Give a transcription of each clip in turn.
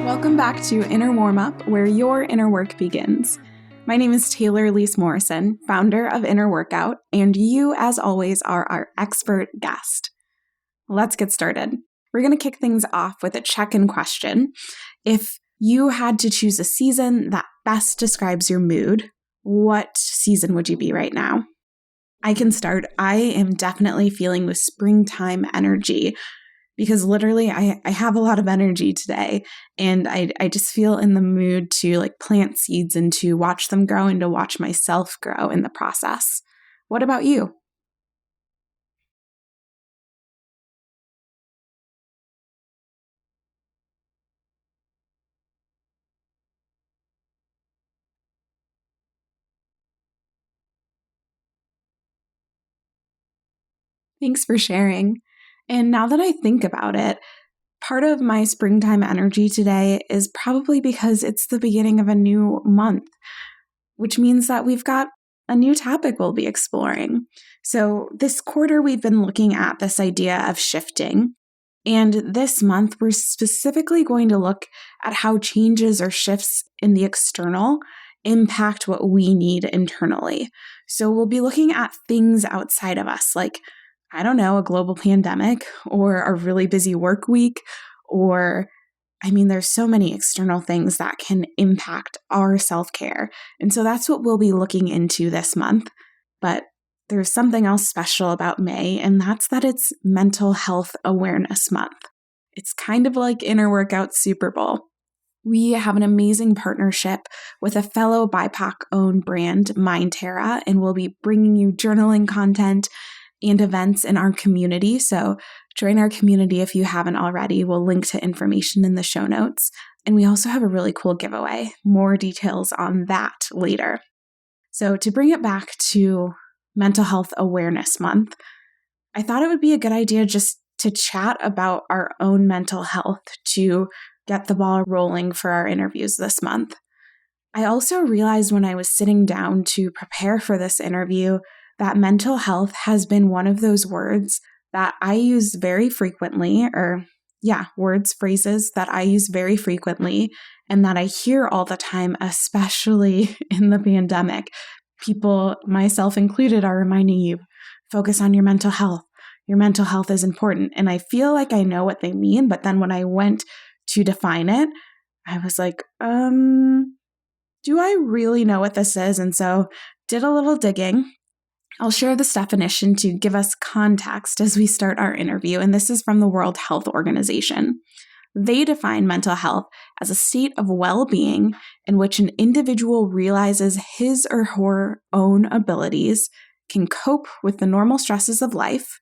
Welcome back to Inner Warmup, where your inner work begins. My name is Taylor Elyse Morrison, founder of Inner Workout, and you, as always, are our expert guest. Let's get started. We're going to kick things off with a check-in question. If you had to choose a season that best describes your mood, what season would you be right now? I can start. I am definitely feeling the springtime energy because literally I have a lot of energy today, and I just feel in the mood to plant seeds and to watch them grow and to watch myself grow in the process. What about you? Thanks for sharing. And now that I think about it, part of my springtime energy today is probably because it's the beginning of a new month, which means that we've got a new topic we'll be exploring. So this quarter, we've been looking at this idea of shifting. And this month, we're specifically going to look at how changes or shifts in the external impact what we need internally. So we'll be looking at things outside of us, like I don't know, a global pandemic or a really busy work week, or there's so many external things that can impact our self-care. And so that's what we'll be looking into this month. But there's something else special about May, and that's that it's Mental Health Awareness Month. It's kind of like Inner Workout Super Bowl. We have an amazing partnership with a fellow BIPOC-owned brand, Mindterra, and we'll be bringing you journaling content and events in our community. So join our community if you haven't already. We'll link to information in the show notes. And we also have a really cool giveaway. More details on that later. So to bring it back to Mental Health Awareness Month, I thought it would be a good idea just to chat about our own mental health to get the ball rolling for our interviews this month. I also realized when I was sitting down to prepare for this interview that mental health has been one of those words that I use very frequently, phrases that I use very frequently and that I hear all the time, especially in the pandemic. People, myself included, are reminding you, focus on your mental health. Your mental health is important. And I feel like I know what they mean, but then when I went to define it, I was like, do I really know what this is? And so did a little digging. I'll share this definition to give us context as we start our interview, and this is from the World Health Organization. They define mental health as a state of well-being in which an individual realizes his or her own abilities, can cope with the normal stresses of life,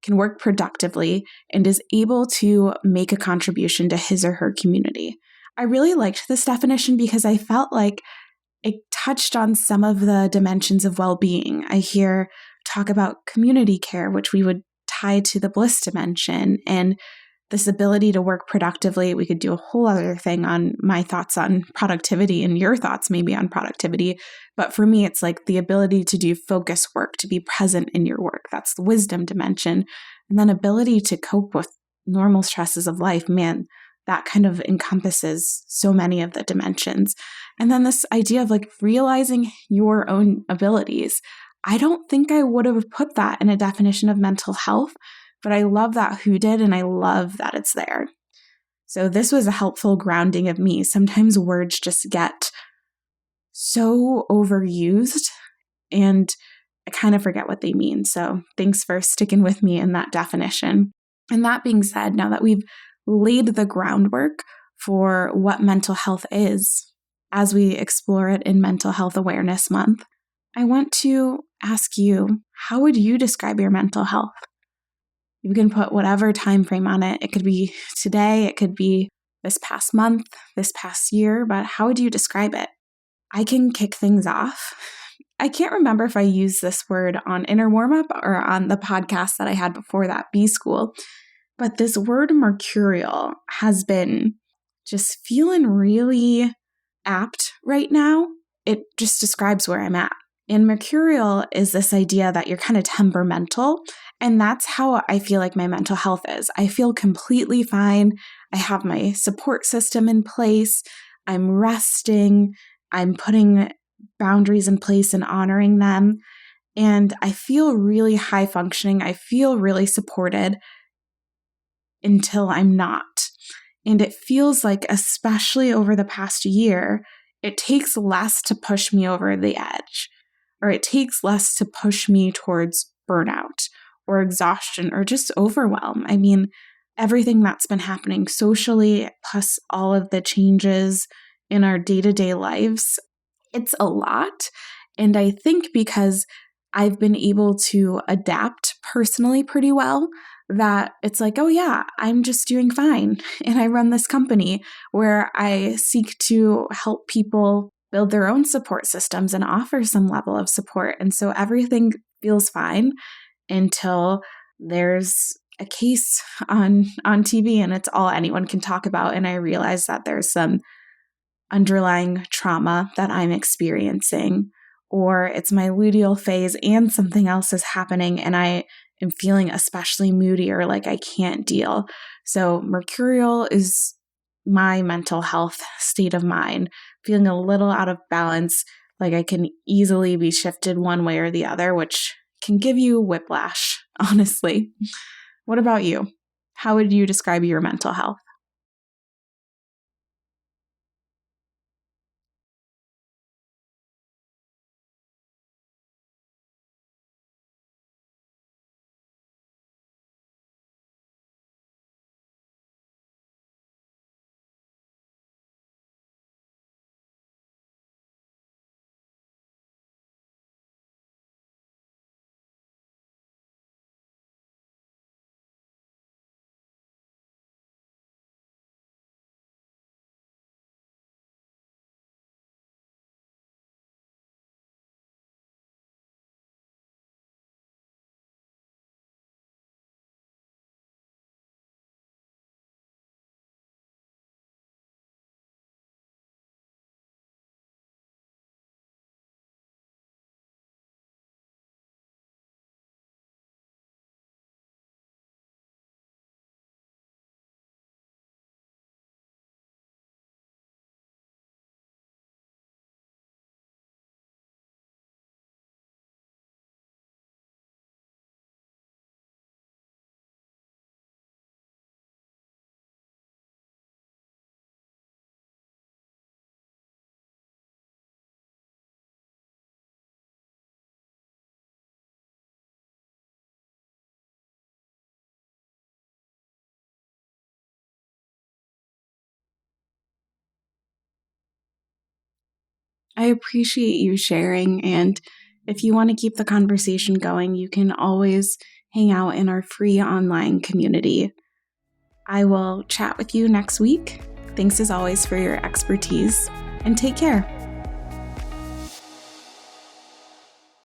can work productively, and is able to make a contribution to his or her community. I really liked this definition because I felt like it touched on some of the dimensions of well-being. I hear talk about community care, which we would tie to the bliss dimension, and this ability to work productively. We could do a whole other thing on my thoughts on productivity and your thoughts maybe on productivity. But for me, it's like the ability to do focus work, to be present in your work. That's the wisdom dimension. And then ability to cope with normal stresses of life. Man, that kind of encompasses so many of the dimensions. And then this idea of realizing your own abilities. I don't think I would have put that in a definition of mental health, but I love that who did, and I love that it's there. So this was a helpful grounding of me. Sometimes words just get so overused and I kind of forget what they mean. So thanks for sticking with me in that definition. And that being said, now that we've laid the groundwork for what mental health is as we explore it in Mental Health Awareness Month, I want to ask you, how would you describe your mental health? You can put whatever time frame on it. It could be today, it could be this past month, this past year, but how would you describe it? I can kick things off. I can't remember if I used this word on Inner Warmup or on the podcast that I had before that, B School, but this word mercurial has been just feeling really apt right now. It just describes where I'm at. And mercurial is this idea that you're kind of temperamental. And that's how I feel like my mental health is. I feel completely fine. I have my support system in place. I'm resting. I'm putting boundaries in place and honoring them. And I feel really high functioning. I feel really supported until I'm not. And it feels like, especially over the past year, it takes less to push me over the edge, or it takes less to push me towards burnout or exhaustion or just overwhelm. I mean, everything that's been happening socially, plus all of the changes in our day-to-day lives, it's a lot. And I think because I've been able to adapt personally pretty well, that it's like, oh yeah, I'm just doing fine. And I run this company where I seek to help people build their own support systems and offer some level of support. And so everything feels fine until there's a case on TV and it's all anyone can talk about. And I realize that there's some underlying trauma that I'm experiencing, or it's my luteal phase and something else is happening and I am feeling especially moody or like I can't deal. So mercurial is my mental health state of mind, feeling a little out of balance, like I can easily be shifted one way or the other, which can give you whiplash, honestly. What about you? How would you describe your mental health? I appreciate you sharing. And if you want to keep the conversation going, you can always hang out in our free online community. I will chat with you next week. Thanks as always for your expertise, and take care.